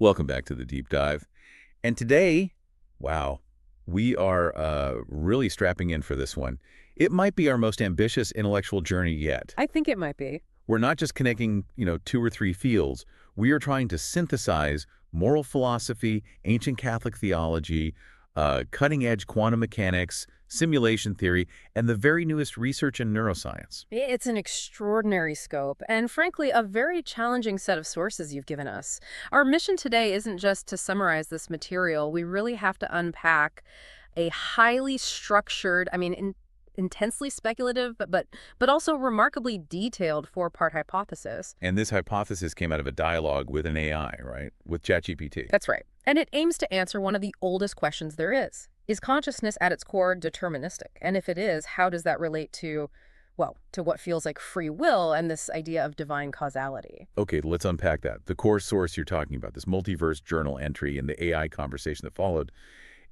Welcome back to the Deep Dive. And today, wow, we are really strapping in for this one. It might be our most ambitious intellectual journey yet. I think it might be. We're not just connecting, two or three fields. We are trying to synthesize moral philosophy, ancient Catholic theology, cutting-edge quantum mechanics, simulation theory, and the very newest research in neuroscience. It's an extraordinary scope, and frankly, a very challenging set of sources you've given us. Our mission today isn't just to summarize this material. We really have to unpack a highly structured, intensely speculative, but also remarkably detailed four-part hypothesis. And this hypothesis came out of a dialogue with an AI, right? With ChatGPT. That's right. And it aims to answer one of the oldest questions there is. Is consciousness at its core deterministic? And if it is, how does that relate to what feels like free will and this idea of divine causality? Okay, let's unpack that. The core source you're talking about, this Multiverse journal entry and the AI conversation that followed,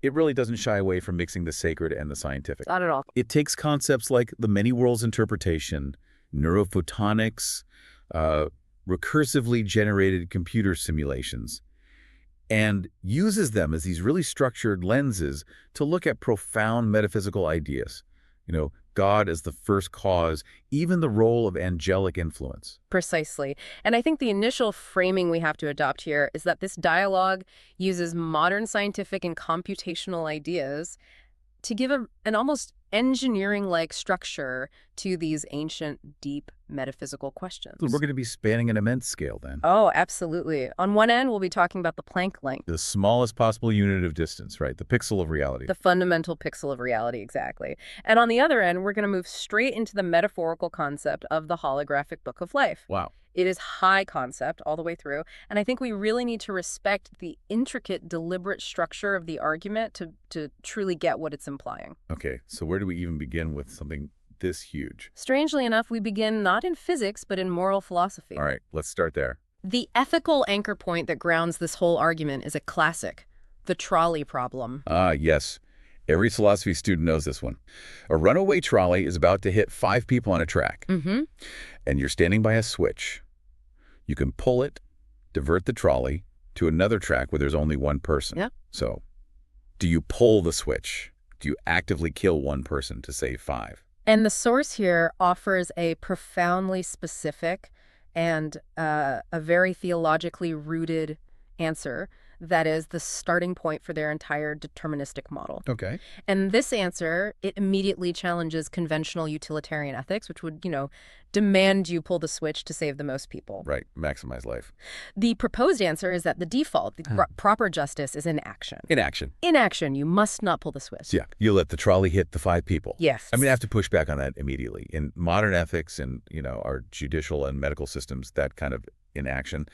it really doesn't shy away from mixing the sacred and the scientific. Not at all. It takes concepts like the many worlds interpretation, neurophotonics, recursively generated computer simulations, and uses them as these really structured lenses to look at profound metaphysical ideas. God as the first cause, even the role of angelic influence. Precisely. And I think the initial framing we have to adopt here is that this dialogue uses modern scientific and computational ideas to give an almost engineering-like structure to these ancient, deep metaphysical questions. So we're going to be spanning an immense scale then. Oh, absolutely. On one end, we'll be talking about the Planck length. The smallest possible unit of distance, right? The pixel of reality. The fundamental pixel of reality, exactly. And on the other end, we're going to move straight into the metaphorical concept of the holographic book of life. Wow. It is high concept all the way through, and I think we really need to respect the intricate, deliberate structure of the argument to truly get what it's implying. Okay, so where do we even begin with something this huge? Strangely enough, we begin not in physics, but in moral philosophy. All right, let's start there. The ethical anchor point that grounds this whole argument is a classic, the trolley problem. Ah, yes. Every philosophy student knows this one. A runaway trolley is about to hit 5 people on a track. Mm-hmm. And you're standing by a switch. You can pull it, divert the trolley to another track where there's only one person. Yeah. So, do you pull the switch? Do you actively kill one person to save 5? And the source here offers a profoundly specific and a very theologically rooted answer that is the starting point for their entire deterministic model. Okay. And this answer, it immediately challenges conventional utilitarian ethics, which would, demand you pull the switch to save the most people. Right. Maximize life. The proposed answer is that the default, the proper justice, is in action. In action. In action, you must not pull the switch. Yeah. You let the trolley hit the 5 people. Yes. I have to push back on that immediately. In modern ethics and, our judicial and medical systems, that kind of inaction,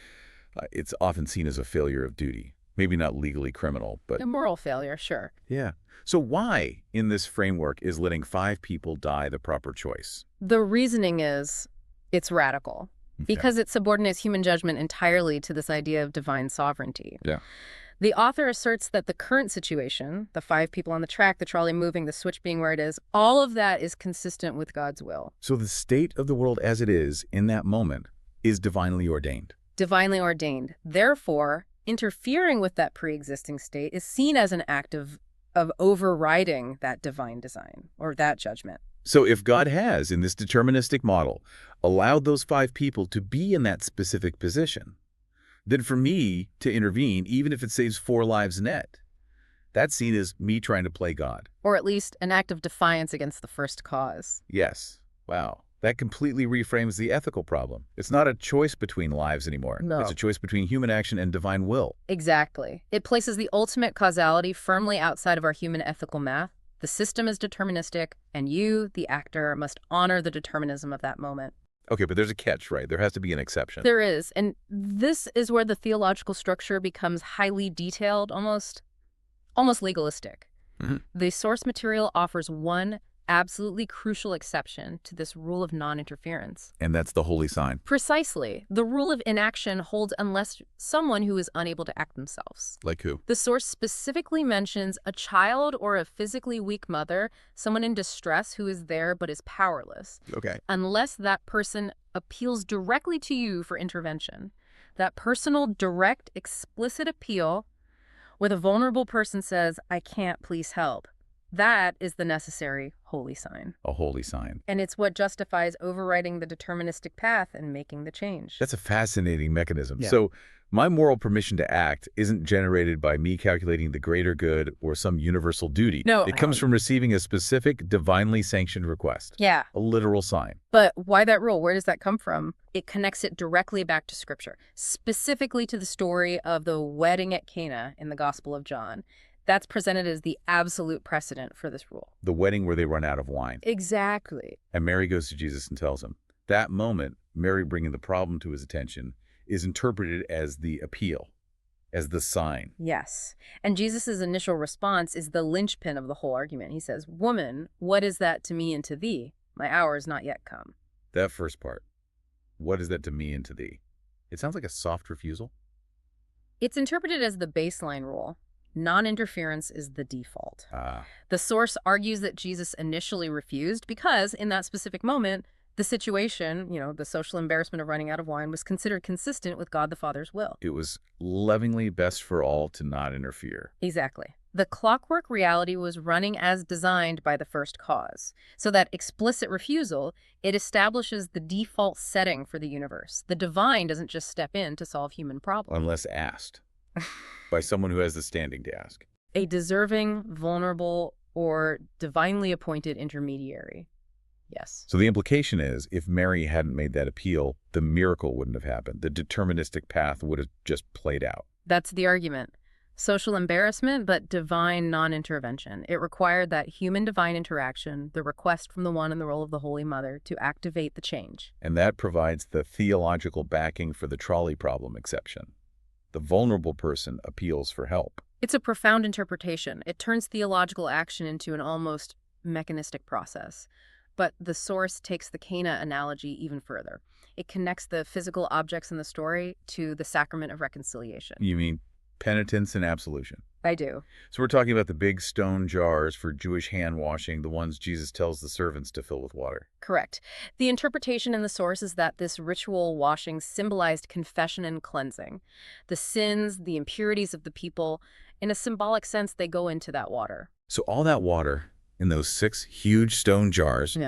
it's often seen as a failure of duty. Maybe not legally criminal, but... A moral failure, sure. Yeah. So why, in this framework, is letting 5 people die the proper choice? The reasoning is it's radical. Okay. Because it subordinates human judgment entirely to this idea of divine sovereignty. Yeah. The author asserts that the current situation, the 5 people on the track, the trolley moving, the switch being where it is, all of that is consistent with God's will. So the state of the world as it is in that moment is divinely ordained. Divinely ordained. Therefore, interfering with that pre-existing state is seen as an act of overriding that divine design or that judgment. So if God has, in this deterministic model, allowed those 5 people to be in that specific position, then for me to intervene, even if it saves 4 lives net, that's seen as me trying to play God. Or at least an act of defiance against the first cause. Yes. Wow. That completely reframes the ethical problem. It's not a choice between lives anymore. No. It's a choice between human action and divine will. Exactly. It places the ultimate causality firmly outside of our human ethical math. The system is deterministic, and you, the actor, must honor the determinism of that moment. Okay, but there's a catch, right? There has to be an exception. There is, and this is where the theological structure becomes highly detailed, almost legalistic. Mm-hmm. The source material offers one absolutely crucial exception to this rule of non-interference. And that's the holy sign. Precisely. The rule of inaction holds unless someone who is unable to act themselves. Like who? The source specifically mentions a child or a physically weak mother, someone in distress who is there but is powerless. Okay. Unless that person appeals directly to you for intervention. That personal, direct, explicit appeal where the vulnerable person says, I can't, please help. That is the necessary holy sign. A holy sign. And it's what justifies overriding the deterministic path and making the change. That's a fascinating mechanism. Yeah. So my moral permission to act isn't generated by me calculating the greater good or some universal duty. No. It comes from receiving a specific, divinely sanctioned request. Yeah. A literal sign. But why that rule? Where does that come from? It connects it directly back to Scripture, specifically to the story of the wedding at Cana in the Gospel of John. That's presented as the absolute precedent for this rule. The wedding where they run out of wine. Exactly. And Mary goes to Jesus and tells him. That moment, Mary bringing the problem to his attention, is interpreted as the appeal, as the sign. Yes. And Jesus' initial response is the linchpin of the whole argument. He says, Woman, what is that to me and to thee? My hour is not yet come. That first part. What is that to me and to thee? It sounds like a soft refusal. It's interpreted as the baseline rule. Non-interference is the default. The source argues that Jesus initially refused because in that specific moment, the situation, the social embarrassment of running out of wine was considered consistent with God the Father's will. It was lovingly best for all to not interfere. Exactly. The clockwork reality was running as designed by the first cause. So that explicit refusal, it establishes the default setting for the universe. The divine doesn't just step in to solve human problems. Unless asked by someone who has the standing to ask. A deserving, vulnerable, or divinely appointed intermediary. Yes. So the implication is, if Mary hadn't made that appeal, the miracle wouldn't have happened. The deterministic path would have just played out. That's the argument. Social embarrassment, but divine non-intervention. It required that human-divine interaction, the request from the one in the role of the Holy Mother, to activate the change. And that provides the theological backing for the trolley problem exception. The vulnerable person appeals for help. It's a profound interpretation. It turns theological action into an almost mechanistic process. But the source takes the Cana analogy even further. It connects the physical objects in the story to the sacrament of reconciliation. You mean penitence and absolution? I do. So we're talking about the big stone jars for Jewish hand washing, the ones Jesus tells the servants to fill with water. Correct. The interpretation in the source is that this ritual washing symbolized confession and cleansing. The sins, the impurities of the people, in a symbolic sense, they go into that water. So all that water in those 6 huge stone jars,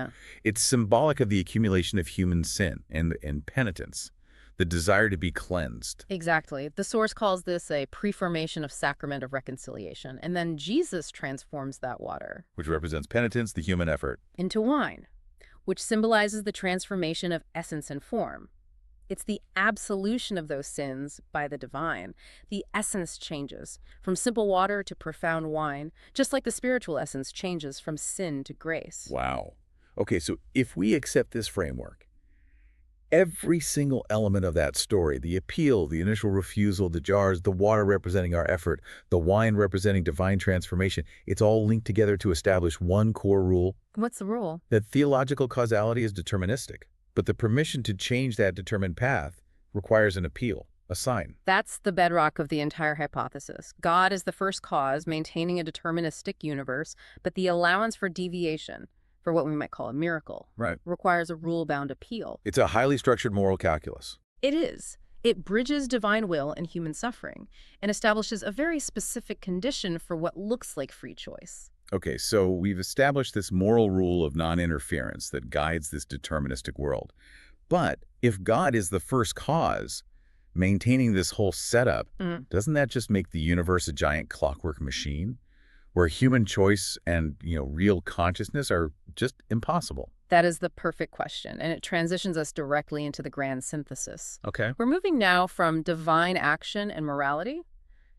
it's symbolic of the accumulation of human sin and penitence, the desire to be cleansed. Exactly. The source calls this a preformation of sacrament of reconciliation. And then Jesus transforms that water, which represents penitence, the human effort, into wine, which symbolizes the transformation of essence and form. It's the absolution of those sins by the divine. The essence changes from simple water to profound wine, just like the spiritual essence changes from sin to grace. Wow. Okay, so if we accept this framework, every single element of that story, the appeal, the initial refusal, the jars, the water representing our effort, the wine representing divine transformation, it's all linked together to establish one core rule. What's the rule? That theological causality is deterministic. But the permission to change that determined path requires an appeal, a sign. That's the bedrock of the entire hypothesis. God is the first cause, maintaining a deterministic universe, but the allowance for deviation, for what we might call a miracle, requires a rule-bound appeal. It's a highly structured moral calculus. It is. It bridges divine will and human suffering and establishes a very specific condition for what looks like free choice. Okay, so we've established this moral rule of non-interference that guides this deterministic world. But if God is the first cause, maintaining this whole setup, doesn't that just make the universe a giant clockwork machine where human choice and, real consciousness are just impossible? That is the perfect question, and it transitions us directly into the grand synthesis. Okay. We're moving now from divine action and morality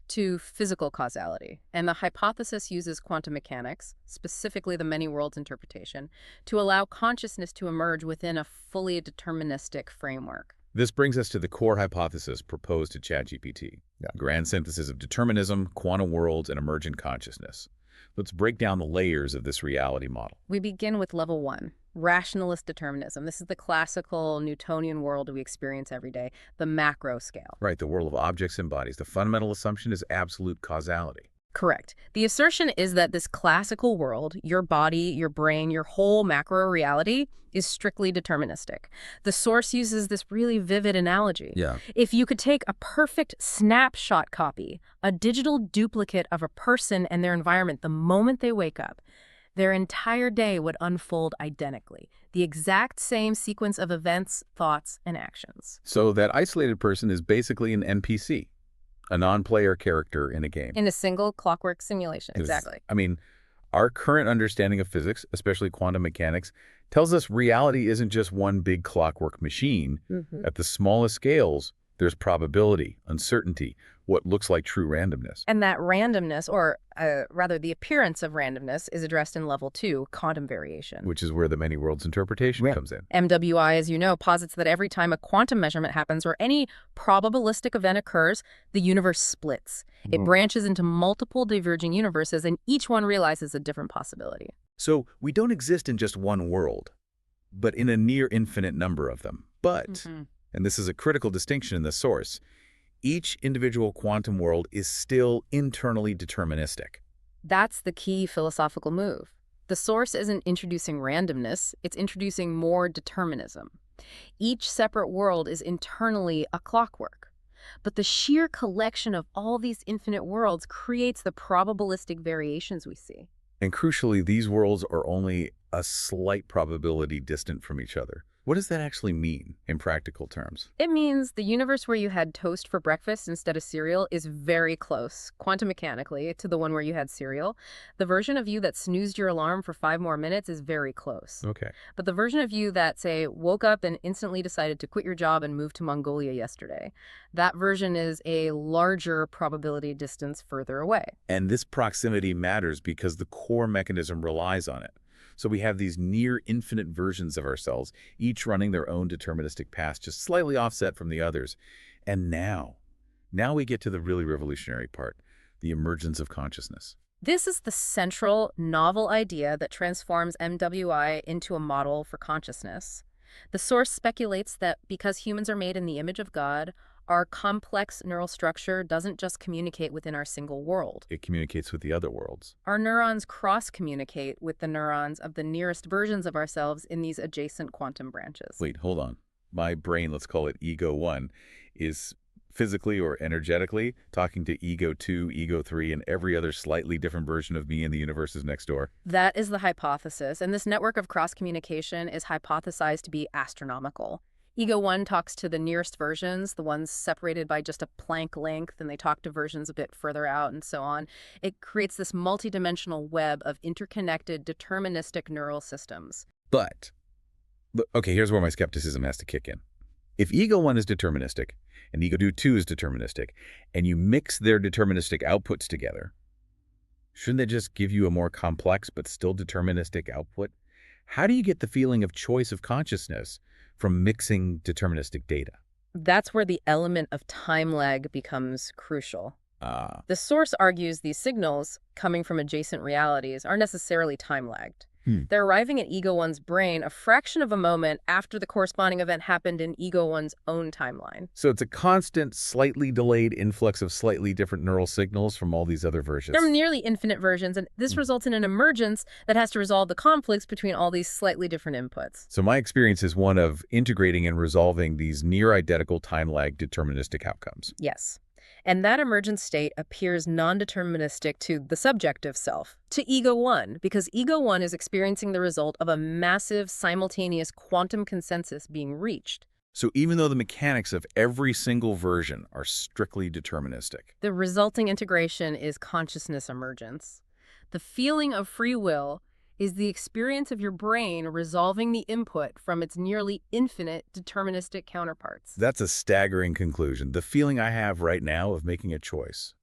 to physical causality. And the hypothesis uses quantum mechanics, specifically the many worlds interpretation, to allow consciousness to emerge within a fully deterministic framework. This brings us to the core hypothesis proposed to ChatGPT. Grand synthesis of determinism, quantum worlds, and emergent consciousness. Let's break down the layers of this reality model. We begin with level 1, rationalist determinism. This is the classical Newtonian world we experience every day, the macro scale. Right, the world of objects and bodies. The fundamental assumption is absolute causality. Correct. The assertion is that this classical world, your body, your brain, your whole macro reality, is strictly deterministic. The source uses this really vivid analogy. Yeah. If you could take a perfect snapshot copy, a digital duplicate of a person and their environment the moment they wake up, their entire day would unfold identically. The exact same sequence of events, thoughts, and actions. So that isolated person is basically an NPC, a non-player character in a game. In a single clockwork simulation, 'Cause, exactly. I mean, our current understanding of physics, especially quantum mechanics, tells us reality isn't just one big clockwork machine. At the smallest scales, there's probability, uncertainty, what looks like true randomness. And that randomness, or rather the appearance of randomness, is addressed in level 2, quantum variation. Which is where the many worlds interpretation comes in. MWI, as you know, posits that every time a quantum measurement happens or any probabilistic event occurs, the universe splits. It branches into multiple diverging universes, and each one realizes a different possibility. So we don't exist in just one world, but in a near infinite number of them. But, and this is a critical distinction in the source, each individual quantum world is still internally deterministic. That's the key philosophical move. The source isn't introducing randomness, it's introducing more determinism. Each separate world is internally a clockwork. But the sheer collection of all these infinite worlds creates the probabilistic variations we see. And crucially, these worlds are only a slight probability distant from each other. What does that actually mean in practical terms? It means the universe where you had toast for breakfast instead of cereal is very close, quantum mechanically, to the one where you had cereal. The version of you that snoozed your alarm for 5 more minutes is very close. Okay. But the version of you that, say, woke up and instantly decided to quit your job and move to Mongolia yesterday, that version is a larger probability distance further away. And this proximity matters because the core mechanism relies on it. So we have these near infinite versions of ourselves, each running their own deterministic paths, just slightly offset from the others. And now we get to the really revolutionary part, the emergence of consciousness. This is the central, novel idea that transforms MWI into a model for consciousness. The source speculates that because humans are made in the image of God, our complex neural structure doesn't just communicate within our single world. It communicates with the other worlds. Our neurons cross-communicate with the neurons of the nearest versions of ourselves in these adjacent quantum branches. Wait, hold on. My brain, let's call it Ego 1, is physically or energetically talking to Ego 2, Ego 3, and every other slightly different version of me in the universes next door. That is the hypothesis, and this network of cross-communication is hypothesized to be astronomical. Ego 1 talks to the nearest versions, the ones separated by just a Planck length, and they talk to versions a bit further out and so on. It creates this multidimensional web of interconnected, deterministic neural systems. But, okay, here's where my skepticism has to kick in. If Ego 1 is deterministic, and Ego 2 is deterministic, and you mix their deterministic outputs together, shouldn't they just give you a more complex but still deterministic output? How do you get the feeling of choice of consciousness from mixing deterministic data? That's where the element of time lag becomes crucial. The source argues these signals, coming from adjacent realities, are necessarily time-lagged. They're arriving at Ego 1's brain a fraction of a moment after the corresponding event happened in Ego 1's own timeline. So it's a constant, slightly delayed influx of slightly different neural signals from all these other versions. From nearly infinite versions, and this results in an emergence that has to resolve the conflicts between all these slightly different inputs. So my experience is one of integrating and resolving these near-identical time-lag deterministic outcomes. Yes. And that emergent state appears non-deterministic to the subjective self, to Ego 1, because Ego 1 is experiencing the result of a massive simultaneous quantum consensus being reached. So even though the mechanics of every single version are strictly deterministic, the resulting integration is consciousness emergence. The feeling of free will is the experience of your brain resolving the input from its nearly infinite deterministic counterparts. That's a staggering conclusion. The feeling I have right now of making a choice.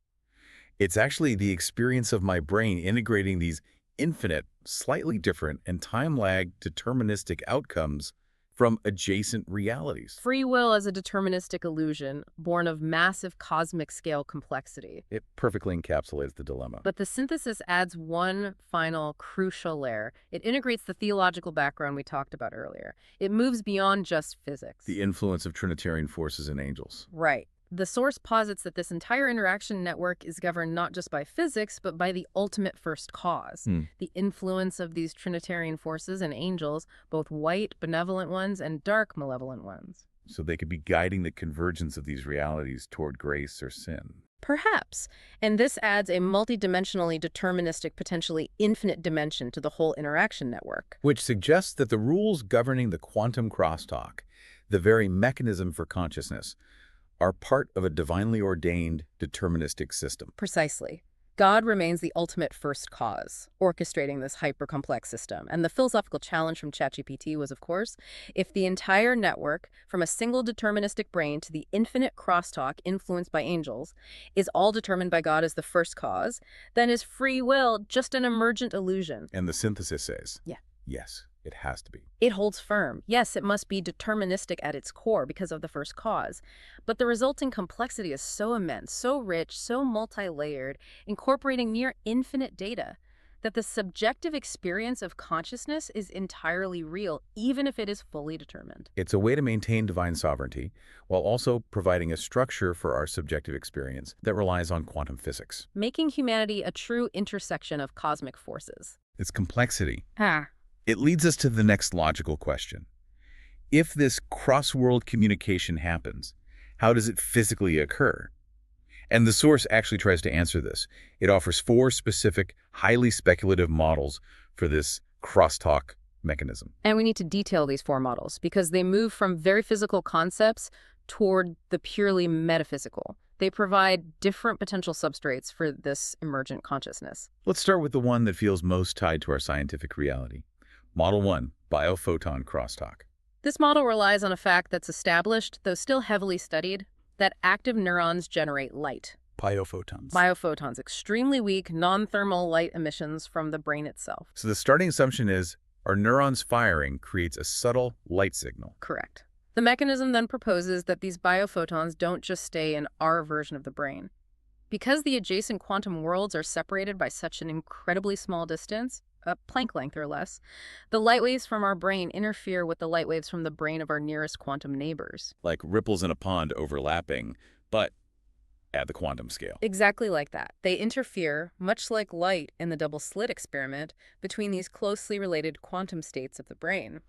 It's actually the experience of my brain integrating these infinite, slightly different, and time-lagged deterministic outcomes from adjacent realities. Free will as a deterministic illusion, born of massive cosmic scale complexity. It perfectly encapsulates the dilemma. But the synthesis adds one final crucial layer. It integrates the theological background we talked about earlier. It moves beyond just physics. The influence of Trinitarian forces and angels. Right. The source posits that this entire interaction network is governed not just by physics, but by the ultimate first cause, the influence of these trinitarian forces and angels, both white, benevolent ones, and dark, malevolent ones. So they could be guiding the convergence of these realities toward grace or sin. Perhaps. And this adds a multidimensionally deterministic, potentially infinite dimension to the whole interaction network. Which suggests that the rules governing the quantum crosstalk, the very mechanism for consciousness, are part of a divinely ordained deterministic system. Precisely. God remains the ultimate first cause, orchestrating this hyper-complex system. And the philosophical challenge from ChatGPT was, of course, if the entire network, from a single deterministic brain to the infinite crosstalk influenced by angels, is all determined by God as the first cause, then is free will just an emergent illusion? And the synthesis says, Yeah. yes, it has to be. It holds firm. Yes, it must be deterministic at its core because of the first cause. But the resulting complexity is so immense, so rich, so multi-layered, incorporating near infinite data, that the subjective experience of consciousness is entirely real, even if it is fully determined. It's a way to maintain divine sovereignty while also providing a structure for our subjective experience that relies on quantum physics. Making humanity a true intersection of cosmic forces. Its complexity. Ah. It leads us to the next logical question. If this cross-world communication happens, how does it physically occur? And the source actually tries to answer this. It offers 4 specific, highly speculative models for this crosstalk mechanism. And we need to detail these 4 models because they move from very physical concepts toward the purely metaphysical. They provide different potential substrates for this emergent consciousness. Let's start with the one that feels most tied to our scientific reality. Model 1, biophoton crosstalk. This model relies on a fact that's established, though still heavily studied, that active neurons generate light. Biophotons. Biophotons, extremely weak, non-thermal light emissions from the brain itself. So the starting assumption is our neurons firing creates a subtle light signal. Correct. The mechanism then proposes that these biophotons don't just stay in our version of the brain. Because the adjacent quantum worlds are separated by such an incredibly small distance, a Planck length or less, the light waves from our brain interfere with the light waves from the brain of our nearest quantum neighbors. Like ripples in a pond overlapping, but at the quantum scale. Exactly like that. They interfere, much like light in the double slit experiment, between these closely related quantum states of the brain.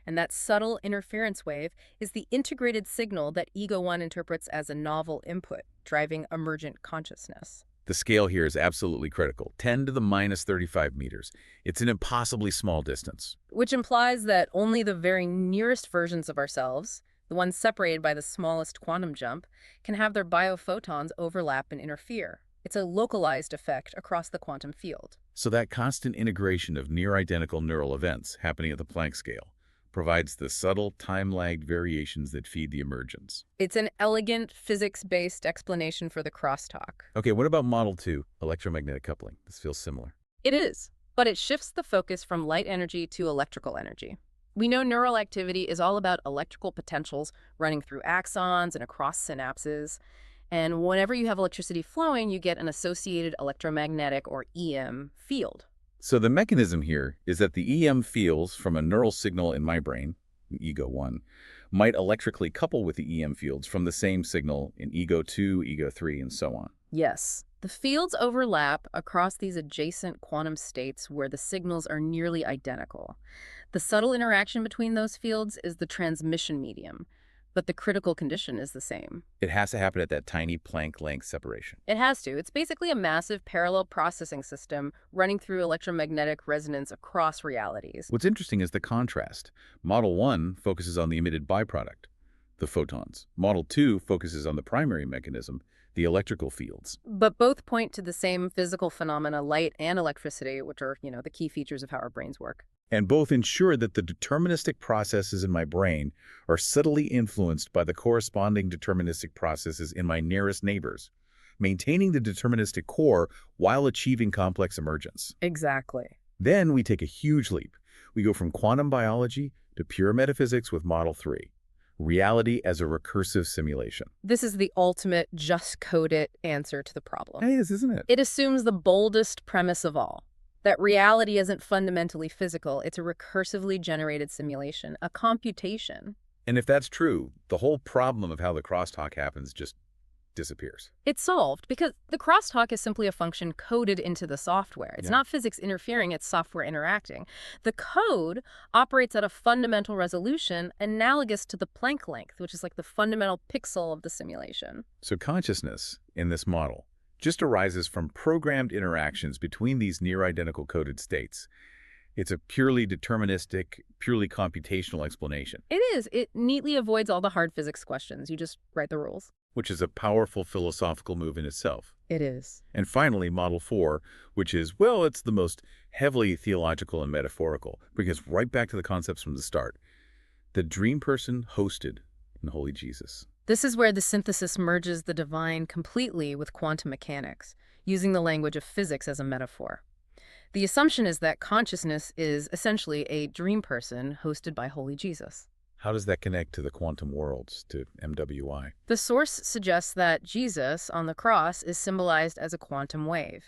And that subtle interference wave is the integrated signal that Ego 1 interprets as a novel input, driving emergent consciousness. The scale here is absolutely critical, 10 to the minus 35 meters. It's an impossibly small distance. Which implies that only the very nearest versions of ourselves, the ones separated by the smallest quantum jump, can have their biophotons overlap and interfere. It's a localized effect across the quantum field. So that constant integration of near-identical neural events happening at the Planck scale provides the subtle, time-lagged variations that feed the emergence. It's an elegant, physics-based explanation for the crosstalk. Okay, what about Model 2, electromagnetic coupling? This feels similar. It is, but it shifts the focus from light energy to electrical energy. We know neural activity is all about electrical potentials running through axons and across synapses. And whenever you have electricity flowing, you get an associated electromagnetic, or EM, field. So the mechanism here is that the EM fields from a neural signal in my brain, Ego 1, might electrically couple with the EM fields from the same signal in Ego 2, Ego 3, and so on. Yes. The fields overlap across these adjacent quantum states where the signals are nearly identical. The subtle interaction between those fields is the transmission medium, but the critical condition is the same. It has to happen at that tiny Planck length separation. It has to. It's basically a massive parallel processing system running through electromagnetic resonance across realities. What's interesting is the contrast. Model 1 focuses on the emitted byproduct, the photons. Model 2 focuses on the primary mechanism, the electrical fields. But both point to the same physical phenomena, light and electricity, which are, the key features of how our brains work. And both ensure that the deterministic processes in my brain are subtly influenced by the corresponding deterministic processes in my nearest neighbors, maintaining the deterministic core while achieving complex emergence. Exactly. Then we take a huge leap. We go from quantum biology to pure metaphysics with Model 3, reality as a recursive simulation. This is the ultimate just code it answer to the problem. It is, isn't it? It assumes the boldest premise of all, that reality isn't fundamentally physical. It's a recursively generated simulation, a computation. And if that's true, the whole problem of how the crosstalk happens just disappears. It's solved because the crosstalk is simply a function coded into the software. It's not physics interfering, it's software interacting. The code operates at a fundamental resolution analogous to the Planck length, which is like the fundamental pixel of the simulation. So consciousness, in this model, just arises from programmed interactions between these near-identical coded states. It's a purely deterministic, purely computational explanation. It is. It neatly avoids all the hard physics questions. You just write the rules. Which is a powerful philosophical move in itself. It is. And finally, Model 4, which is, well, it's the most heavily theological and metaphorical, brings us right back to the concepts from the start. The dream person hosted in Holy Jesus. This is where the synthesis merges the divine completely with quantum mechanics, using the language of physics as a metaphor. The assumption is that consciousness is essentially a dream person hosted by Holy Jesus. How does that connect to the quantum worlds, to MWI? The source suggests that Jesus on the cross is symbolized as a quantum wave.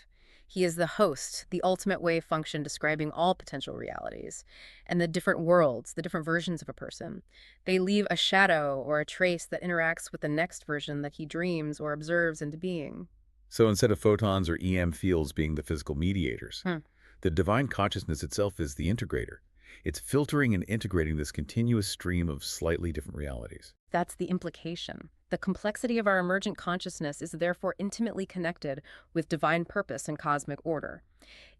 He is the host, the ultimate wave function describing all potential realities. And the different worlds, the different versions of a person, they leave a shadow or a trace that interacts with the next version that he dreams or observes into being. So instead of photons or EM fields being the physical mediators, the divine consciousness itself is the integrator. It's filtering and integrating this continuous stream of slightly different realities. That's the implication. The complexity of our emergent consciousness is therefore intimately connected with divine purpose and cosmic order.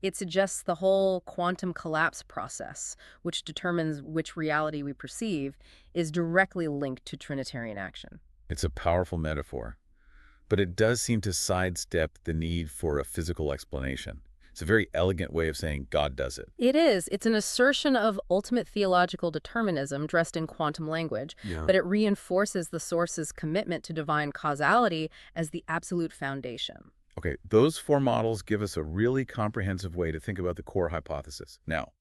It suggests the whole quantum collapse process, which determines which reality we perceive, is directly linked to Trinitarian action. It's a powerful metaphor, but it does seem to sidestep the need for a physical explanation. It's a very elegant way of saying God does it. It is. It's an assertion of ultimate theological determinism dressed in quantum language, but it reinforces the source's commitment to divine causality as the absolute foundation. Okay, those 4 models give us a really comprehensive way to think about the core hypothesis. Now,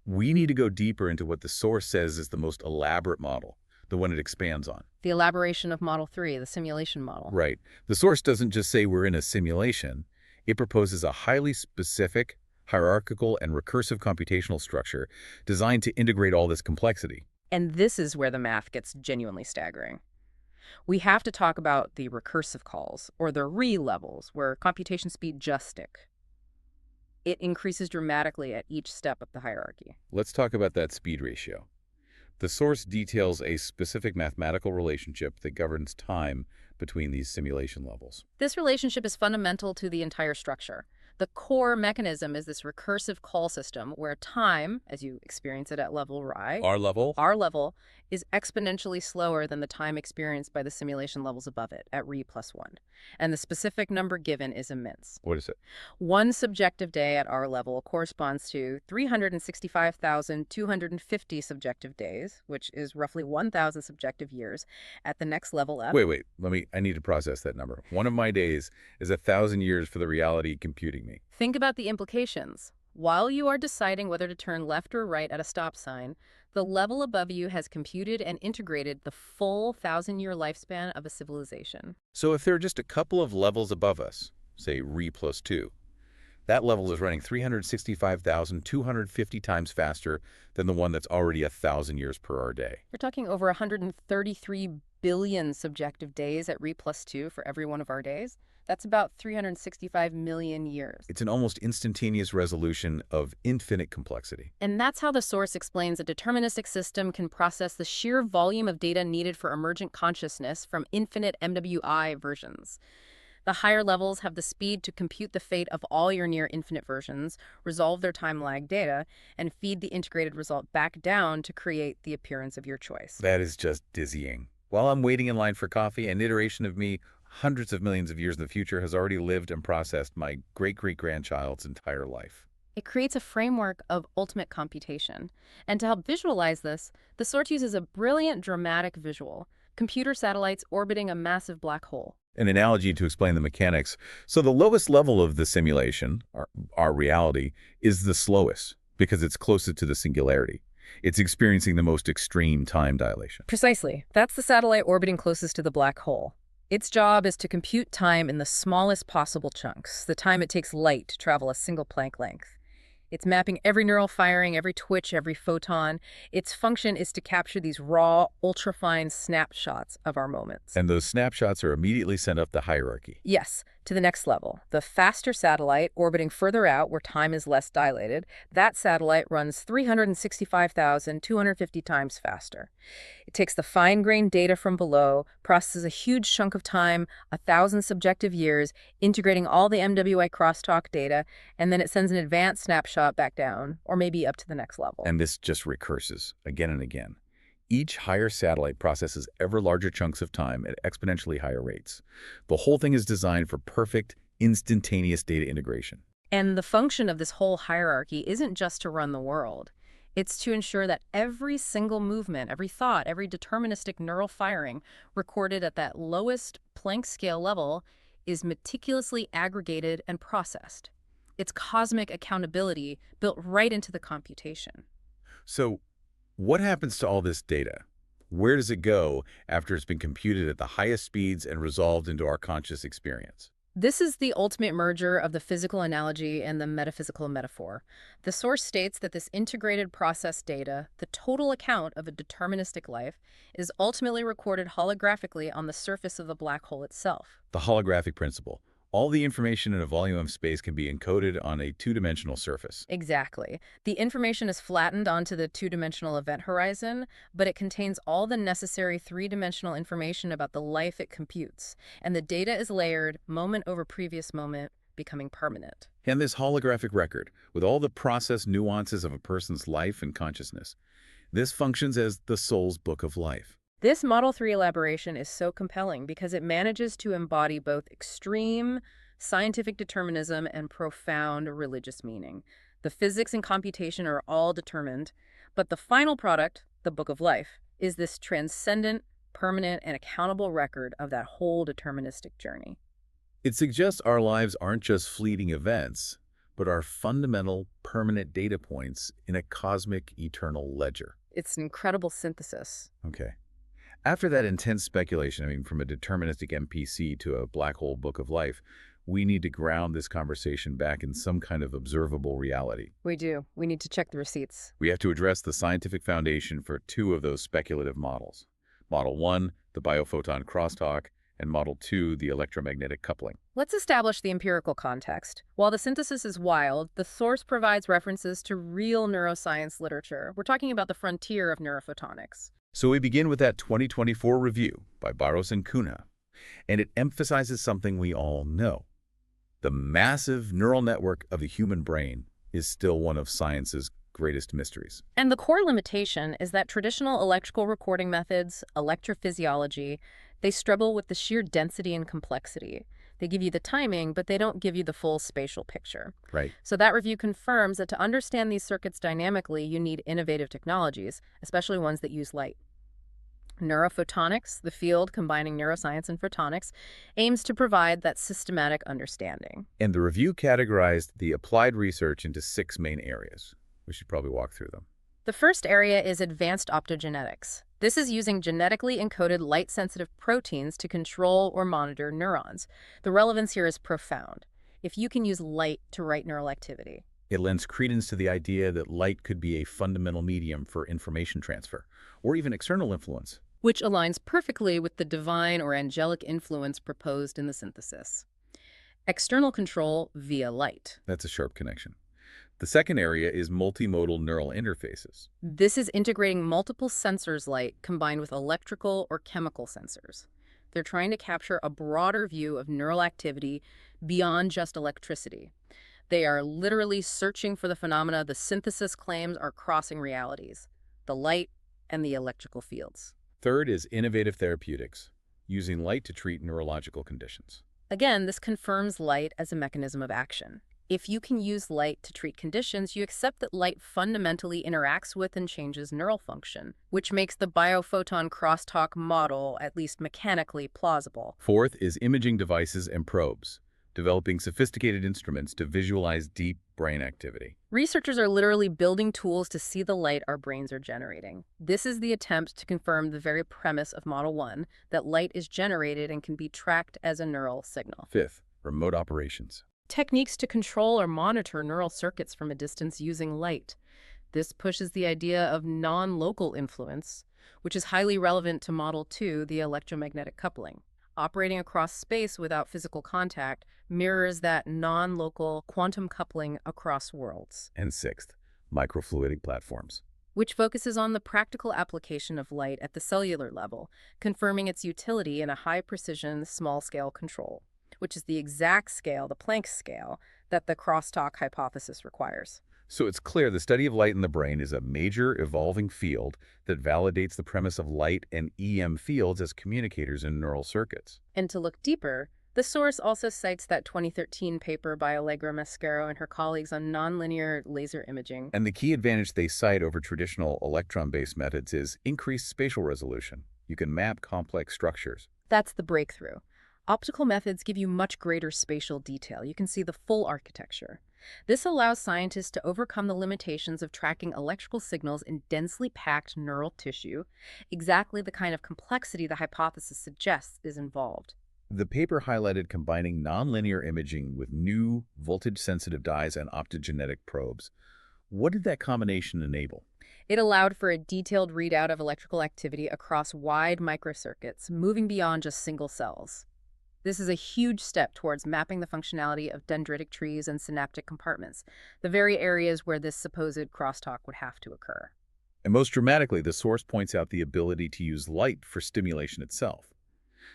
we need to go deeper into what the source says is the most elaborate model, the one it expands on. The elaboration of Model 3, the simulation model. Right. The source doesn't just say we're in a simulation. It proposes a highly specific, hierarchical, and recursive computational structure designed to integrate all this complexity. And this is where the math gets genuinely staggering. We have to talk about the recursive calls, or the re-levels, where computation speed just tick. It increases dramatically at each step of the hierarchy. Let's talk about that speed ratio. The source details a specific mathematical relationship that governs time between these simulation levels. This relationship is fundamental to the entire structure. The core mechanism is this recursive call system where time, as you experience it at level R level, is exponentially slower than the time experienced by the simulation levels above it at re+1. And the specific number given is immense. What is it? One subjective day at R level corresponds to 365,250 subjective days, which is roughly 1,000 subjective years at the next level up. Wait, I need to process that number. One of my days is 1,000 years for the reality computing me. Think about the implications. While you are deciding whether to turn left or right at a stop sign, the level above you has computed and integrated the full 1,000-year lifespan of a civilization. So if there are just a couple of levels above us, say re+2, that level is running 365,250 times faster than the one that's already 1,000 years per our day. We're talking over 133 billion subjective days at re+2 for every one of our days. That's about 365 million years. It's an almost instantaneous resolution of infinite complexity. And that's how the source explains a deterministic system can process the sheer volume of data needed for emergent consciousness from infinite MWI versions. The higher levels have the speed to compute the fate of all your near-infinite versions, resolve their time-lag data, and feed the integrated result back down to create the appearance of your choice. That is just dizzying. While I'm waiting in line for coffee, an iteration of me hundreds of millions of years in the future has already lived and processed my great-great-grandchild's entire life. It creates a framework of ultimate computation. And to help visualize this, the source uses a brilliant dramatic visual, computer satellites orbiting a massive black hole. An analogy to explain the mechanics. So the lowest level of the simulation, our reality, is the slowest because it's closest to the singularity. It's experiencing the most extreme time dilation. Precisely. That's the satellite orbiting closest to the black hole. Its job is to compute time in the smallest possible chunks, the time it takes light to travel a single Planck length. It's mapping every neural firing, every twitch, every photon. Its function is to capture these raw, ultrafine snapshots of our moments. And those snapshots are immediately sent up the hierarchy. Yes, to the next level. The faster satellite, orbiting further out where time is less dilated, that satellite runs 365,250 times faster. It takes the fine-grained data from below, processes a huge chunk of time, 1,000 subjective years, integrating all the MWI crosstalk data, and then it sends an advanced snapshot back down, or maybe up to the next level. And this just recurses again and again. Each higher satellite processes ever larger chunks of time at exponentially higher rates. The whole thing is designed for perfect, instantaneous data integration. And the function of this whole hierarchy isn't just to run the world. It's to ensure that every single movement, every thought, every deterministic neural firing recorded at that lowest Planck scale level is meticulously aggregated and processed. It's cosmic accountability built right into the computation. So, what happens to all this data? Where does it go after it's been computed at the highest speeds and resolved into our conscious experience? This is the ultimate merger of the physical analogy and the metaphysical metaphor. The source states that this integrated process data, the total account of a deterministic life, is ultimately recorded holographically on the surface of the black hole itself. The holographic principle. All the information in a volume of space can be encoded on a two-dimensional surface. Exactly. The information is flattened onto the two-dimensional event horizon, but it contains all the necessary three-dimensional information about the life it computes, and the data is layered, moment over previous moment, becoming permanent. And this holographic record, with all the process nuances of a person's life and consciousness, this functions as the soul's book of life. This Model 3 elaboration is so compelling because it manages to embody both extreme scientific determinism and profound religious meaning. The physics and computation are all determined, but the final product, the Book of Life, is this transcendent, permanent, and accountable record of that whole deterministic journey. It suggests our lives aren't just fleeting events, but are fundamental, permanent data points in a cosmic, eternal ledger. It's an incredible synthesis. Okay. After that intense speculation, from a deterministic MPC to a black hole book of life, we need to ground this conversation back in some kind of observable reality. We do. We need to check the receipts. We have to address the scientific foundation for two of those speculative models. Model 1, the biophoton crosstalk, and Model 2, the electromagnetic coupling. Let's establish the empirical context. While the synthesis is wild, the source provides references to real neuroscience literature. We're talking about the frontier of neurophotonics. So we begin with that 2024 review by Barros and Cunha, and it emphasizes something we all know. The massive neural network of the human brain is still one of science's greatest mysteries. And the core limitation is that traditional electrical recording methods, electrophysiology, they struggle with the sheer density and complexity. They give you the timing, but they don't give you the full spatial picture. Right. So that review confirms that to understand these circuits dynamically, you need innovative technologies, especially ones that use light. Neurophotonics, the field combining neuroscience and photonics, aims to provide that systematic understanding. And the review categorized the applied research into 6 main areas. We should probably walk through them. The first area is advanced optogenetics. This is using genetically encoded light-sensitive proteins to control or monitor neurons. The relevance here is profound. If you can use light to write neural activity, It lends credence to the idea that light could be a fundamental medium for information transfer, or even external influence. which aligns perfectly with the divine or angelic influence proposed in the synthesis. External control via light. That's a sharp connection. The second area is multimodal neural interfaces. This is integrating multiple sensors light combined with electrical or chemical sensors. They're trying to capture a broader view of neural activity beyond just electricity. They are literally searching for the phenomena the synthesis claims are crossing realities, the light and the electrical fields. Third is innovative therapeutics, using light to treat neurological conditions. Again, this confirms light as a mechanism of action. If you can use light to treat conditions, you accept that light fundamentally interacts with and changes neural function, which makes the biophoton crosstalk model at least mechanically plausible. Fourth is imaging devices and probes, developing sophisticated instruments to visualize deep brain activity. Researchers are literally building tools to see the light our brains are generating. This is the attempt to confirm the very premise of Model 1, that light is generated and can be tracked as a neural signal. Fifth, remote operations. techniques to control or monitor neural circuits from a distance using light. This pushes the idea of non-local influence, which is highly relevant to Model 2, the electromagnetic coupling. Operating across space without physical contact mirrors that non-local quantum coupling across worlds, And sixth, microfluidic platforms. which focuses on the practical application of light at the cellular level, confirming its utility in a high-precision, small-scale control, which is the exact scale, the Planck scale, that the crosstalk hypothesis requires. So it's clear the study of light in the brain is a major evolving field that validates the premise of light and EM fields as communicators in neural circuits. And to look deeper, the source also cites that 2013 paper by Allegra Mascaro and her colleagues on nonlinear laser imaging. And the key advantage they cite over traditional electron-based methods is increased spatial resolution. You can map complex structures. That's the breakthrough. Optical methods give you much greater spatial detail. You can see the full architecture. This allows scientists to overcome the limitations of tracking electrical signals in densely packed neural tissue, exactly the kind of complexity the hypothesis suggests is involved. The paper highlighted combining nonlinear imaging with new voltage-sensitive dyes and optogenetic probes. What did that combination enable? It allowed for a detailed readout of electrical activity across wide microcircuits, moving beyond just single cells. This is a huge step towards mapping the functionality of dendritic trees and synaptic compartments, the very areas where this supposed crosstalk would have to occur. And most dramatically, the source points out the ability to use light for stimulation itself,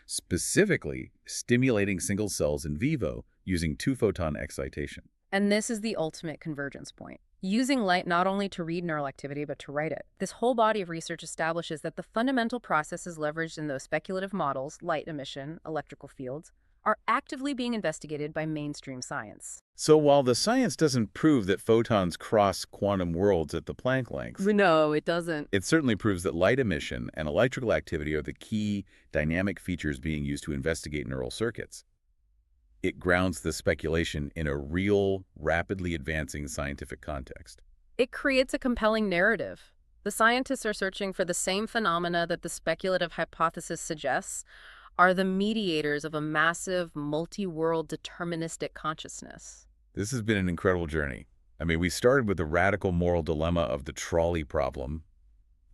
specifically stimulating single cells in vivo using two-photon excitation. And this is the ultimate convergence point. Using light not only to read neural activity, but to write it. This whole body of research establishes that the fundamental processes leveraged in those speculative models, light emission, electrical fields, are actively being investigated by mainstream science. So while the science doesn't prove that photons cross quantum worlds at the Planck length, No, it doesn't. it certainly proves that light emission and electrical activity are the key dynamic features being used to investigate neural circuits. It grounds the speculation in a real, rapidly advancing scientific context. It creates a compelling narrative. The scientists are searching for the same phenomena that the speculative hypothesis suggests are the mediators of a massive, multi-world deterministic consciousness. This has been an incredible journey. I mean, we started with the radical moral dilemma of the trolley problem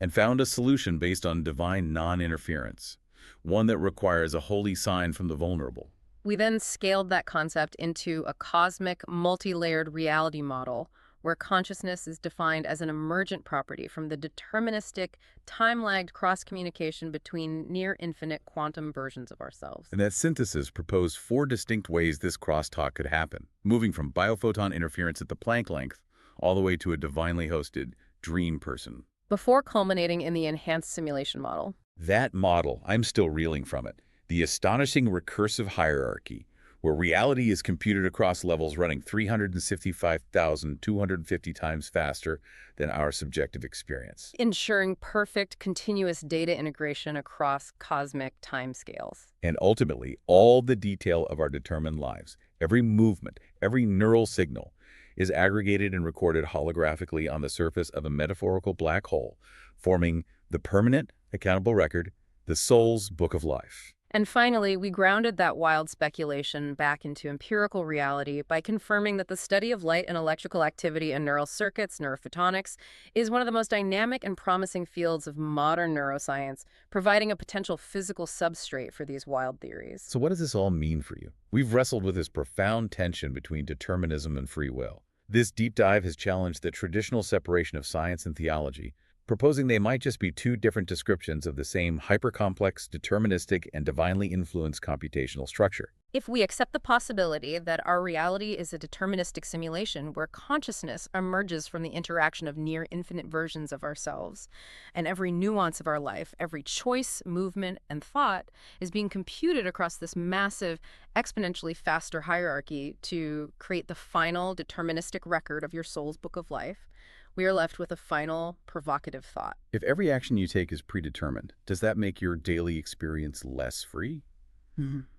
and found a solution based on divine non-interference, one that requires a holy sign from the vulnerable. We then scaled that concept into a cosmic, multi-layered reality model where consciousness is defined as an emergent property from the deterministic, time-lagged cross-communication between near-infinite quantum versions of ourselves. And that synthesis proposed 4 distinct ways this crosstalk could happen, moving from biophoton interference at the Planck length all the way to a divinely hosted dream person. Before culminating in the enhanced simulation model. That model, I'm still reeling from it. The astonishing recursive hierarchy, where reality is computed across levels running 365,250 times faster than our subjective experience. Ensuring perfect, continuous data integration across cosmic timescales. And ultimately, all the detail of our determined lives, every movement, every neural signal, is aggregated and recorded holographically on the surface of a metaphorical black hole, forming the permanent, accountable record, the soul's book of life. And finally, we grounded that wild speculation back into empirical reality by confirming that the study of light and electrical activity in neural circuits, neurophotonics, is one of the most dynamic and promising fields of modern neuroscience, providing a potential physical substrate for these wild theories. So what does this all mean for you? We've wrestled with this profound tension between determinism and free will. This deep dive has challenged the traditional separation of science and theology, proposing they might just be 2 different descriptions of the same hypercomplex, deterministic, and divinely influenced computational structure. If we accept the possibility that our reality is a deterministic simulation where consciousness emerges from the interaction of near-infinite versions of ourselves, and every nuance of our life, every choice, movement, and thought is being computed across this massive, exponentially faster hierarchy to create the final deterministic record of your soul's book of life, we are left with a final, provocative thought. If every action you take is predetermined, does that make your daily experience less free?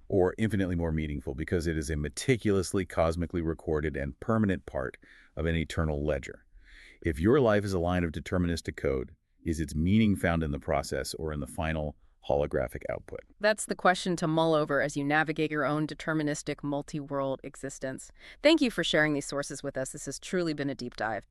Or infinitely more meaningful because it is a meticulously cosmically recorded and permanent part of an eternal ledger? If your life is a line of deterministic code, is its meaning found in the process or in the final, holographic output. That's the question to mull over as you navigate your own deterministic multi-world existence. Thank you for sharing these sources with us. This has truly been a deep dive.